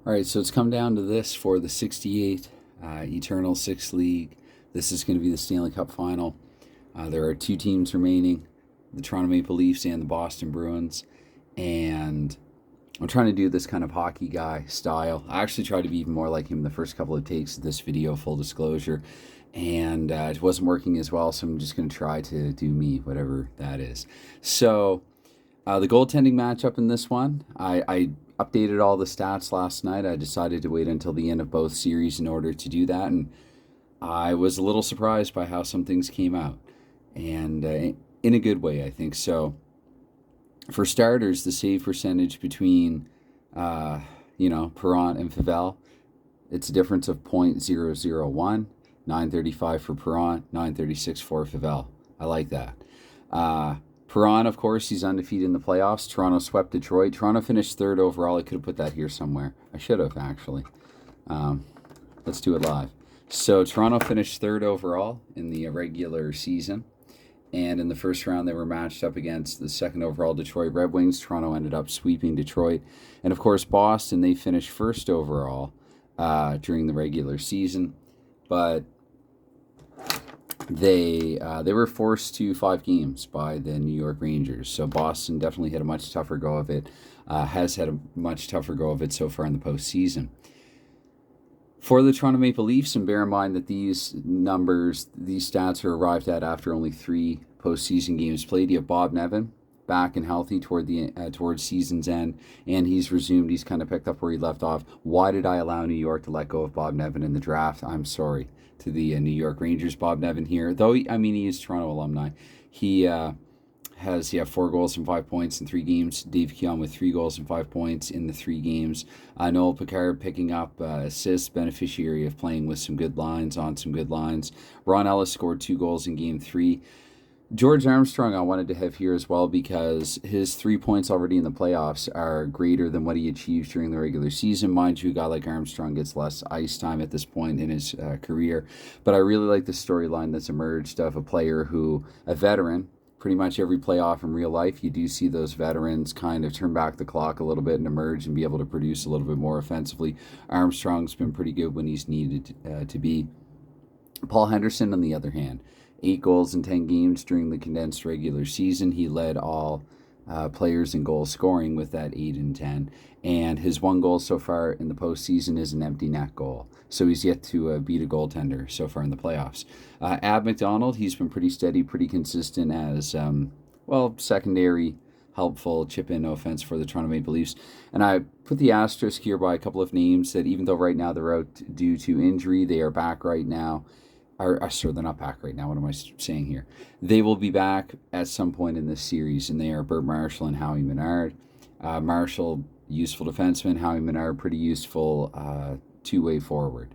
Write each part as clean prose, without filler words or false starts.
All right, so it's come down to this for the 68 Eternal Six League. This is going to be the Stanley Cup final. There are two teams remaining, the Toronto Maple Leafs and the Boston Bruins. And I'm trying to do this kind of hockey guy style. I actually tried to be even more like him in the first couple of takes of this video, full disclosure. And it wasn't working as well, so I'm just going to try to do me, whatever that is. So the goaltending matchup in this one, I updated all the stats last night. I decided to wait until the end of both series in order to do that, and I was a little surprised by how some things came out, and in a good way, I think. So, for starters, the save percentage between, Perrant and Favel, it's a difference of .001, 935 for Perrant, 936 for Favel. I like that. Perrant, of course, he's undefeated in the playoffs. Toronto swept Detroit. Toronto finished third overall. I could have put that here somewhere. I should have, actually. Let's do it live. So Toronto finished third overall in the regular season. And in the first round, they were matched up against the second overall Detroit Red Wings. Toronto ended up sweeping Detroit. And, of course, Boston, they finished first overall during the regular season. But they were forced to 5 games by the New York Rangers. So Boston definitely had a much tougher go of it, has had a much tougher go of it so far in the postseason. For the Toronto Maple Leafs, and bear in mind that these stats are arrived at after only 3 postseason games played. You have Bob Nevin back and healthy towards season's end, and he's resumed. He's kind of picked up where he left off. Why did I allow New York to let go of Bob Nevin in the draft? I'm sorry to the New York Rangers. Bob Nevin here, though he is Toronto alumni. He has 4 goals and 5 points in 3 games. Dave Keon with 3 goals and 5 points in the 3 games. Noel Picard picking up assists, beneficiary of playing with some good lines, on some good lines. Ron Ellis scored 2 goals in game 3. George Armstrong I wanted to have here as well because his 3 points already in the playoffs are greater than what he achieved during the regular season. Mind you, a guy like Armstrong gets less ice time at this point in his career. But I really like the storyline that's emerged of a player who, a veteran, pretty much every playoff in real life, you do see those veterans kind of turn back the clock a little bit and emerge and be able to produce a little bit more offensively. Armstrong's been pretty good when he's needed to be. Paul Henderson, on the other hand, 8 goals in 10 games during the condensed regular season. He led all players in goal scoring with that 8 and 10. And his 1 goal so far in the postseason is an empty net goal. So he's yet to beat a goaltender so far in the playoffs. Ab McDonald, he's been pretty steady, pretty consistent as, secondary, helpful chip-in offense for the Toronto Maple Leafs. And I put the asterisk here by a couple of names that even though right now they're out due to injury, they are back right now. They're not back right now. What am I saying here? They will be back at some point in this series, and they are Bert Marshall and Howie Menard. Marshall, useful defenseman. Howie Menard, pretty useful two-way forward.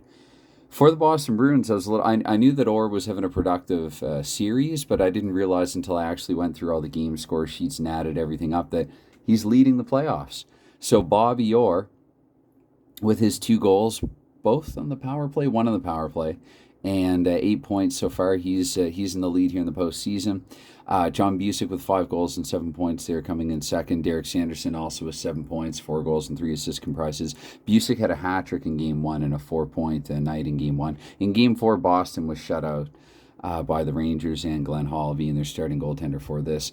For the Boston Bruins, I knew that Orr was having a productive series, but I didn't realize until I actually went through all the game score sheets and added everything up that he's leading the playoffs. So Bobby Orr, with his 2 goals, both on the power play, 1 on the power play, and 8 points so far. He's in the lead here in the postseason. John Busick with 5 goals and 7 points there coming in second. Derek Sanderson also with 7 points, 4 goals and 3 assists comprises. Busick had a hat trick in game 1 and a 4-point night in game 1. In game 4, Boston was shut out by the Rangers and Glenn Hall being their starting goaltender for this.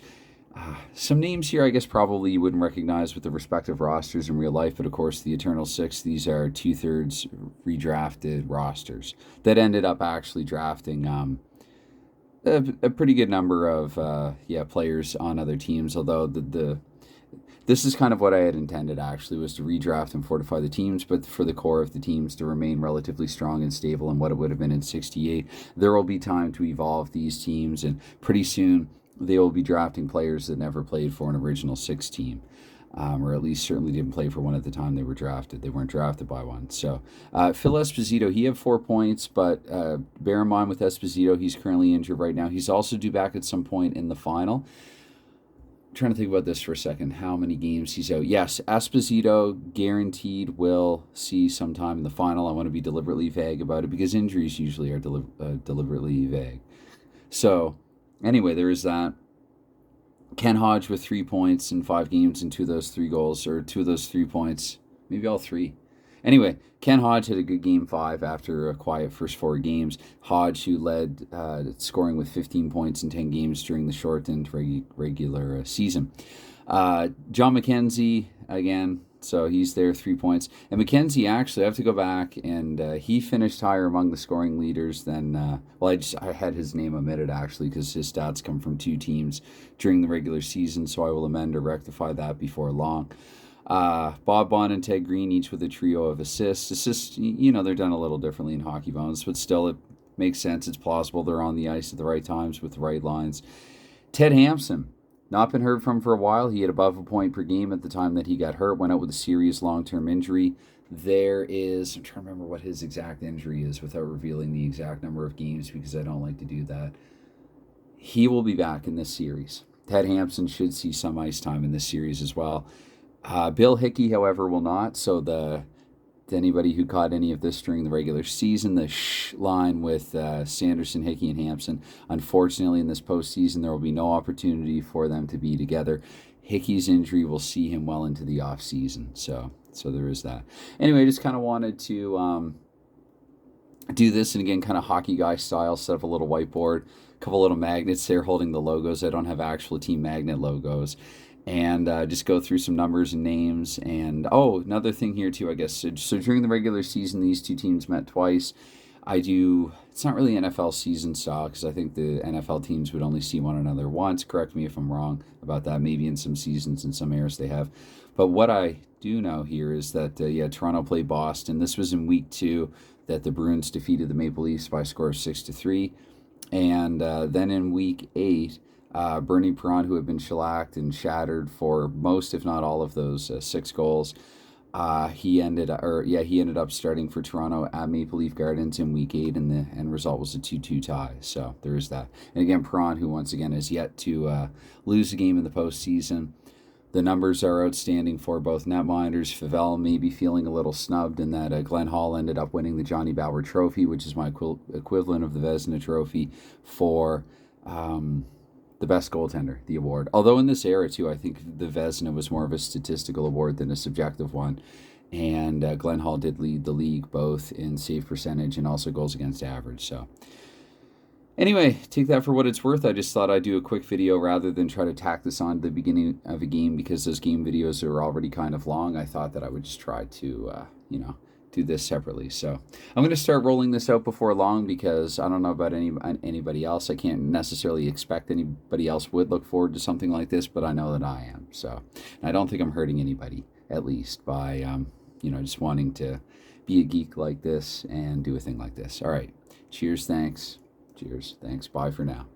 Some names here I guess probably you wouldn't recognize with the respective rosters in real life, but of course the Eternal Six, these are 2/3 redrafted rosters that ended up actually drafting a pretty good number of players on other teams, although this is kind of what I had intended actually, was to redraft and fortify the teams, but for the core of the teams to remain relatively strong and stable in what it would have been in 68. There will be time to evolve these teams, and pretty soon they will be drafting players that never played for an original 6 team, or at least certainly didn't play for one at the time they were drafted. They weren't drafted by one. So Phil Esposito, he had 4 points, but bear in mind with Esposito, he's currently injured right now. He's also due back at some point in the final. I'm trying to think about this for a second, how many games he's out. Yes, Esposito guaranteed will see sometime in the final. I want to be deliberately vague about it because injuries usually are deliberately vague. So anyway, there is that. Ken Hodge with 3 points in 5 games and 2 of those 3 goals, or 2 of those 3 points, maybe all 3. Anyway, Ken Hodge had a good game 5 after a quiet first 4 games. Hodge, who led scoring with 15 points in 10 games during the shortened regular season. John McKenzie, again, so he's there, 3 points. And McKenzie, actually, I have to go back, and he finished higher among the scoring leaders than, I had his name omitted, actually, because his stats come from 2 teams during the regular season, so I will amend or rectify that before long. Bob Bond and Ted Green, each with a trio of assists. Assists, they're done a little differently in Hockey Bones, but still it makes sense. It's plausible. They're on the ice at the right times with the right lines. Ted Hampson, not been heard from for a while. He had above a point per game at the time that he got hurt, went out with a serious long-term injury. I'm trying to remember what his exact injury is without revealing the exact number of games because I don't like to do that. He will be back in this series. Ted Hampson should see some ice time in this series as well. Bill Hickey, however, will not. So to anybody who caught any of this during the regular season, the line with Sanderson, Hickey, and Hampson, unfortunately in this postseason, there will be no opportunity for them to be together. Hickey's injury will see him well into the off season. So there is that. Anyway, I just kind of wanted to do this, and again, kind of hockey guy style, set up a little whiteboard, a couple little magnets there holding the logos. I don't have actual team magnet logos. And just go through some numbers and names. And, another thing here, too, I guess. So during the regular season, these 2 teams met twice. It's not really NFL season style because I think the NFL teams would only see one another once. Correct me if I'm wrong about that. Maybe in some seasons, in some eras they have. But what I do know here is that, Toronto played Boston. This was in week 2 that the Bruins defeated the Maple Leafs by a score of 6-3. And then in week 8, Bernie Perron, who had been shellacked and shattered for most, if not all, of those 6 goals, he ended up starting for Toronto at Maple Leaf Gardens in Week 8, and the end result was a 2-2 tie. So there is that. And again, Perron, who once again is yet to lose a game in the postseason. The numbers are outstanding for both netminders. Favell may be feeling a little snubbed in that Glenn Hall ended up winning the Johnny Bauer Trophy, which is my equivalent of the Vezina Trophy for the best goaltender, the award. Although in this era, too, I think the Vezina was more of a statistical award than a subjective one. And Glenn Hall did lead the league both in save percentage and also goals against average. So anyway, take that for what it's worth. I just thought I'd do a quick video rather than try to tack this on to the beginning of a game because those game videos are already kind of long. I thought that I would just try to, do this separately. So I'm going to start rolling this out before long because I don't know about anybody else. I can't necessarily expect anybody else would look forward to something like this, but I know that I am. So I don't think I'm hurting anybody, at least by, just wanting to be a geek like this and do a thing like this. All right. Cheers. Thanks. Cheers. Thanks. Bye for now.